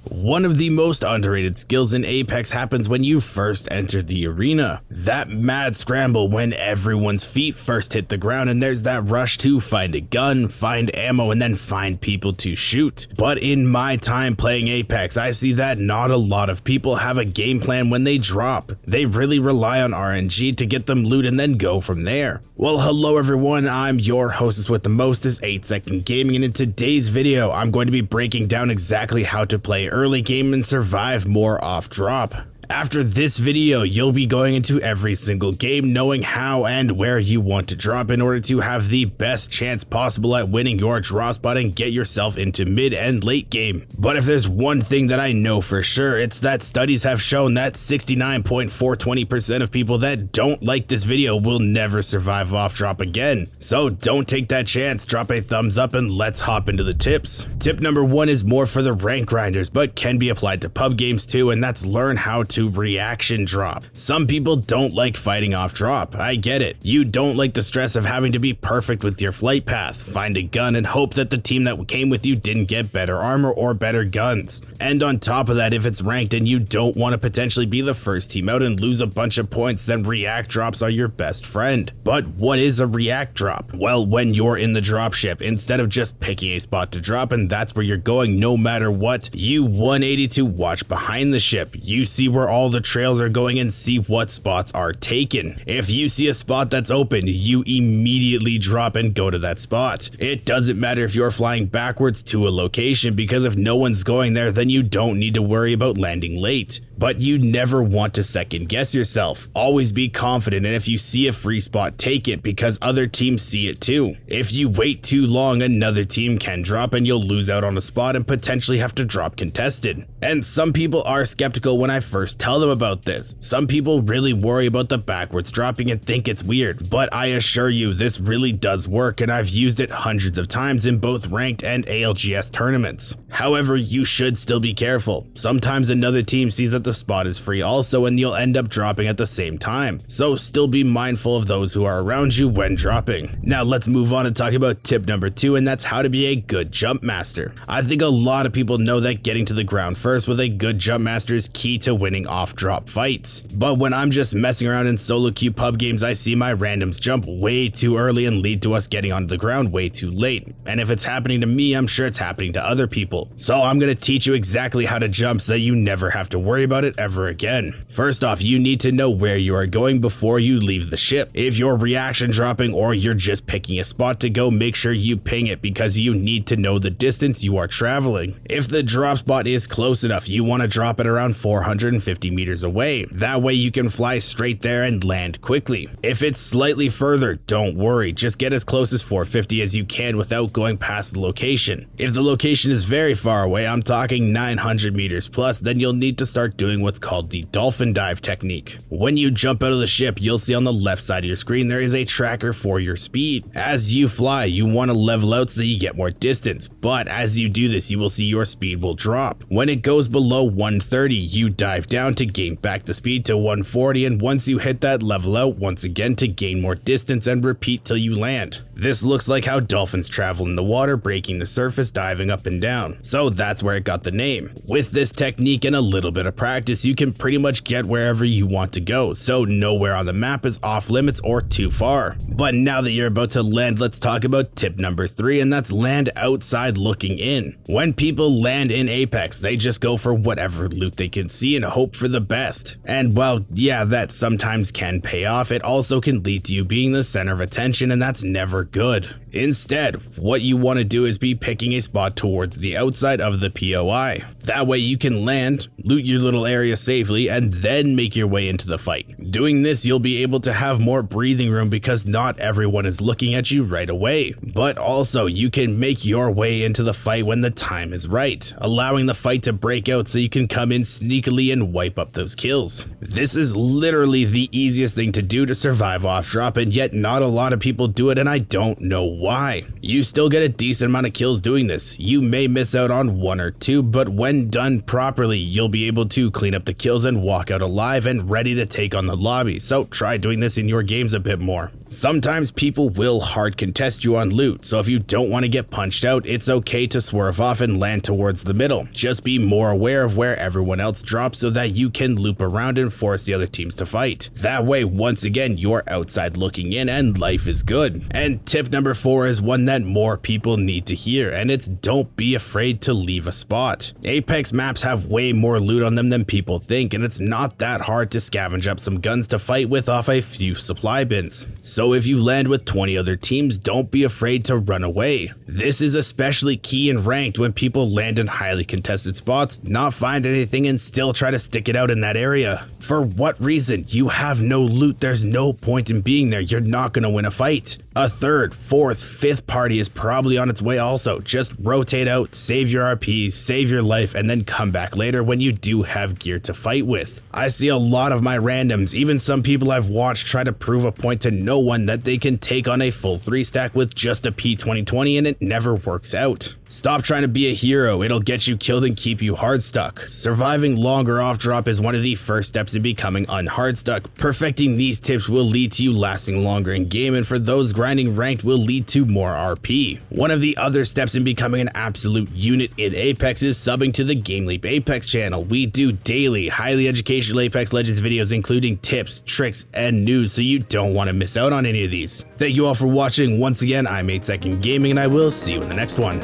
One of the most underrated skills in Apex happens when you first enter the arena. That mad scramble when everyone's feet first hit the ground, and there's that rush to find a gun, find ammo, and then find people to shoot. But in my time playing Apex, I see that not a lot of people have a game plan when they drop. They really rely on RNG to get them loot and then go from there. Well, hello everyone, I'm your hostess with the mostest, 8-Second Gaming, and in today's video, I'm going to be breaking down exactly how to play early game and survive more off drop. After this video, you'll be going into every single game knowing how and where you want to drop in order to have the best chance possible at winning your drop spot and get yourself into mid and late game. But if there's one thing that I know for sure, it's that studies have shown that 69.420% of people that don't like this video will never survive off drop again. So don't take that chance, drop a thumbs up and let's hop into the tips. Tip number 1 is more for the rank grinders, but can be applied to pub games too, and that's learn how to reaction drop. Some people don't like fighting off drop. I get it. You don't like the stress of having to be perfect with your flight path, find a gun and hope that the team that came with you didn't get better armor or better guns. And on top of that, if it's ranked and you don't want to potentially be the first team out and lose a bunch of points, then react drops are your best friend. But what is a react drop? Well, when you're in the dropship, instead of just picking a spot to drop and that's where you're going no matter what, you 180 to watch behind the ship. You see where all the trails are going and see what spots are taken. If you see a spot that's open, you immediately drop and go to that spot. It doesn't matter if you're flying backwards to a location, because if no one's going there, then you don't need to worry about landing late. But you never want to second guess yourself. Always be confident, and if you see a free spot, take it because other teams see it too. If you wait too long, another team can drop and you'll lose out on a spot and potentially have to drop contested. And some people are skeptical when I first tell them about this. Some people really worry about the backwards dropping and think it's weird, but I assure you this really does work, and I've used it hundreds of times in both ranked and ALGS tournaments. However, you should still be careful. Sometimes another team sees that the spot is free also and you'll end up dropping at the same time. So still be mindful of those who are around you when dropping. Now let's move on and talk about tip number 2, and that's how to be a good jump master. I think a lot of people know that getting to the ground first with a good jump master is key to winning off drop fights. But when I'm just messing around in solo queue pub games, I see my randoms jump way too early and lead to us getting onto the ground way too late. And if it's happening to me, I'm sure it's happening to other people. So I'm going to teach you exactly how to jump so that you never have to worry about it ever again. First off, you need to know where you are going before you leave the ship. If you're reaction dropping or you're just picking a spot to go, make sure you ping it because you need to know the distance you are traveling. If the drop spot is close enough, you want to drop it around 450 meters away. That way you can fly straight there and land quickly. If it's slightly further, don't worry, just get as close as 450 as you can without going past the location. If the location is very far away, I'm talking 900 meters plus, then you'll need to start doing what's called the dolphin dive technique. When you jump out of the ship, you'll see on the left side of your screen there is a tracker for your speed. As you fly, you want to level out so that you get more distance, but as you do this, you will see your speed will drop. When it goes below 130, you dive down to gain back the speed to 140, and once you hit that, level out once again to gain more distance and repeat till you land. This looks like how dolphins travel in the water, breaking the surface, diving up and down. So that's where it got the name. With this technique and a little bit of practice, you can pretty much get wherever you want to go, so nowhere on the map is off limits or too far. But now that you're about to land, let's talk about tip number 3, and that's land outside looking in. When people land in Apex, they just go for whatever loot they can see and hope for the best. And while yeah, that sometimes can pay off, it also can lead to you being the center of attention, and that's never good. Instead, what you want to do is be picking a spot towards the outside of the POI. That way you can land, loot your little area safely, and then make your way into the fight. Doing this, you'll be able to have more breathing room because not everyone is looking at you right away. But also, you can make your way into the fight when the time is right, allowing the fight to break out so you can come in sneakily and wipe up those kills. This is literally the easiest thing to do to survive off drop, and yet not a lot of people do it, and I don't know why. You still get a decent amount of kills doing this. You may miss out on 1 or 2, but when done properly, you'll be able to clean up the kills and walk out alive and ready to take on the lobby, so try doing this in your games a bit more. Sometimes people will hard contest you on loot, so if you don't want to get punched out, it's okay to swerve off and land towards the middle. Just be more aware of where everyone else drops so that you can loop around and force the other teams to fight. That way, once again, you're outside looking in and life is good. And tip number 4 is one that more people need to hear, and it's don't be afraid to leave a spot. Apex maps have way more loot on them than people think, and it's not that hard to scavenge up some guns to fight with off a few supply bins. So if you land with 20 other teams, don't be afraid to run away. This is especially key in ranked when people land in highly contested spots, not find anything and still try to stick it out in that area. For what reason? You have no loot, there's no point in being there, you're not gonna win a fight. A third, fourth, fifth party is probably on its way also. Just rotate out, save your RPs, save your life, and then come back later when you do have gear to fight with. I see a lot of my randoms, even some people I've watched try to prove a point to no one that they can take on a full 3 stack with just a P2020 and it never works out. Stop trying to be a hero, it'll get you killed and keep you hard stuck. Surviving longer off drop is one of the first steps in becoming unhard stuck. Perfecting these tips will lead to you lasting longer in game, and for those grinding ranked will lead to more RP. One of the other steps in becoming an absolute unit in Apex is subbing to the GameLeap Apex channel. We do daily, highly educational Apex Legends videos including tips, tricks, and news, so you don't want to miss out on any of these. Thank you all for watching. Once again, I'm 8 Second Gaming, and I will see you in the next one.